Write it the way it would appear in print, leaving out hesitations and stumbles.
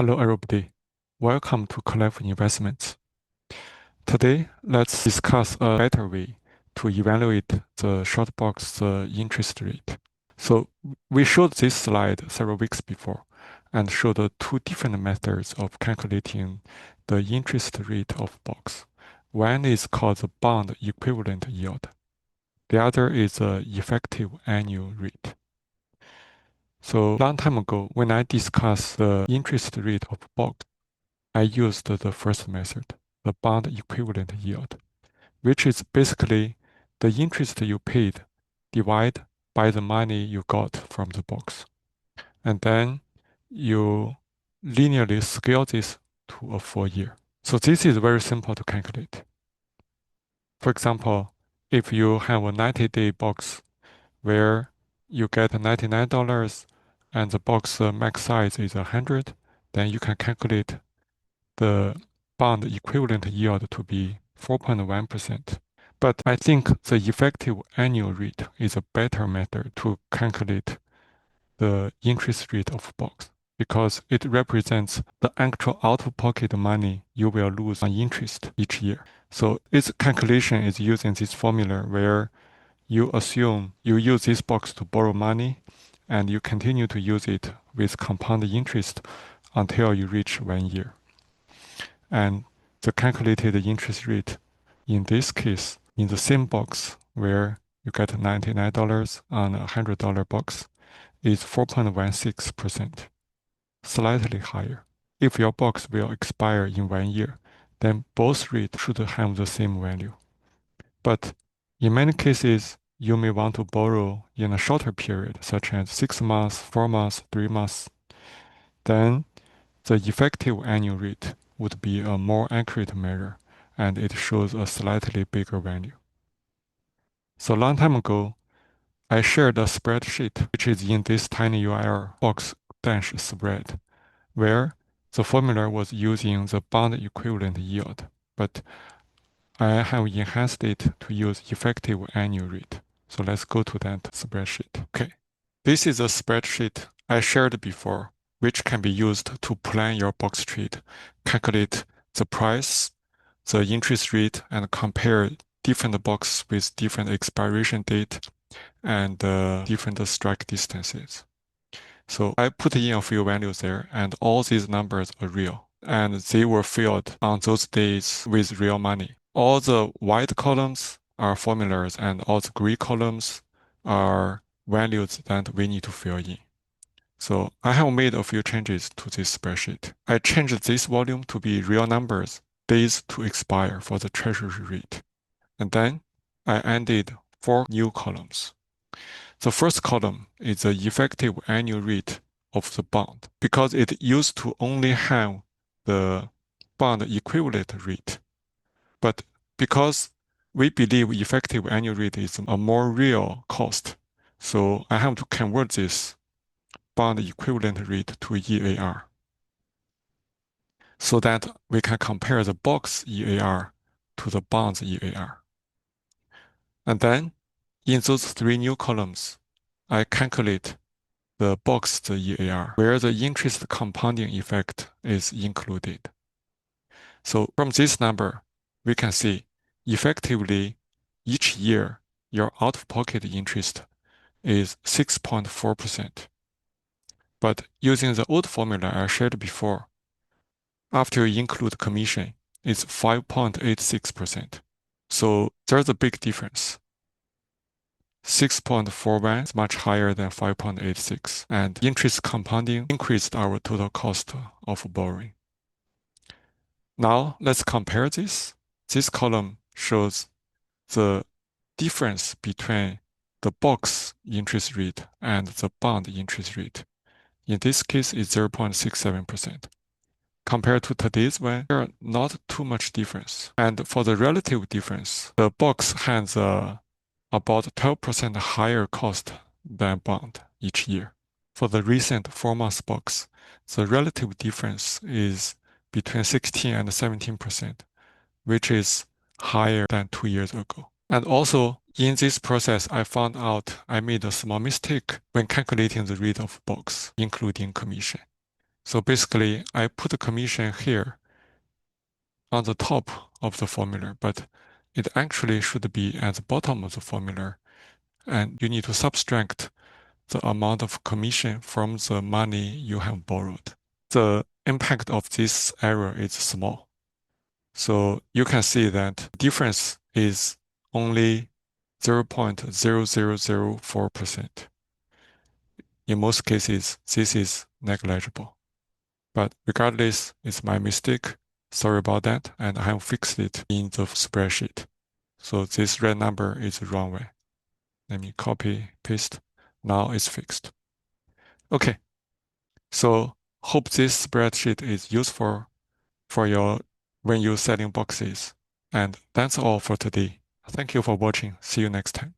Hello everybody, welcome to Collect Investments. Today, let's discuss a better way to evaluate the short box interest rate. So we showed this slide several weeks before and showed two different methods of calculating the interest rate of box. One is called the bond equivalent yield. The other is the effective annual rate. So long time ago, when I discussed the interest rate of box, I used the first method, the bond equivalent yield, which is basically the interest you paid divided by the money you got from the box. And then you linearly scale this to a full year. So this is very simple to calculate. For example, if you have a 90-day box where you get $99 and the box max size is 100, then you can calculate the bond equivalent yield to be 4.1%. But I think the effective annual rate is a better method to calculate the interest rate of box because it represents the actual out-of-pocket money you will lose on interest each year. So its calculation is using this formula where you assume you use this box to borrow money and you continue to use it with compound interest until you reach 1 year. And the calculated interest rate in this case, in the same box where you get $99 on a $100 box, is 4.16%, slightly higher. If your box will expire in 1 year, then both rates should have the same value. But in many cases, you may want to borrow in a shorter period, such as 6 months, 4 months, 3 months. Then the effective annual rate would be a more accurate measure, and it shows a slightly bigger value. So long time ago, I shared a spreadsheet, which is in this tiny URL box dash spread, where the formula was using the bond equivalent yield, but I have enhanced it to use effective annual rate. So let's go to that spreadsheet. Okay, this is a spreadsheet I shared before, which can be used to plan your box trade, calculate the price, the interest rate, and compare different boxes with different expiration date and different strike distances. So I put in a few values there, and all these numbers are real, and they were filled on those days with real money. All the white columns are formulas, and all the gray columns are values that we need to fill in. So I have made a few changes to this spreadsheet. I changed this volume to be real numbers, days to expire for the treasury rate. And then I added 4 new columns. The first column is the effective annual rate of the bond because it used to only have the bond equivalent rate. But because we believe effective annual rate is a more real cost, so I have to convert this bond equivalent rate to EAR so that we can compare the box EAR to the bonds EAR. And then in those 3 new columns, I calculate the box the EAR, where the interest compounding effect is included. So from this number, we can see effectively each year your out-of-pocket interest is 6.4%. But using the old formula I shared before, after you include commission, it's 5.86%. So there's a big difference. 6.41 is much higher than 5.86, and interest compounding increased our total cost of borrowing. Now let's compare this. This column shows the difference between the box interest rate and the bond interest rate. In this case, it's 0.67%. Compared to today's one, there are not too much difference. And for the relative difference, the box has about 12% higher cost than bond each year. For the recent 4-month box, the relative difference is between 16 and 17%, which is higher than 2 years ago. And also, in this process, I found out I made a small mistake when calculating the rate of box, including commission. So basically, I put the commission here on the top of the formula, but it actually should be at the bottom of the formula. And you need to subtract the amount of commission from the money you have borrowed. The impact of this error is small. So you can see that difference is only 0.0004%. In most cases, this is negligible. But regardless, it's my mistake. Sorry about that, and I have fixed it in the spreadsheet. So this red number is the wrong way. Let me copy, paste. Now it's fixed. Okay, so hope this spreadsheet is useful for your when you're selling boxes. And that's all for today. Thank you for watching. See you next time.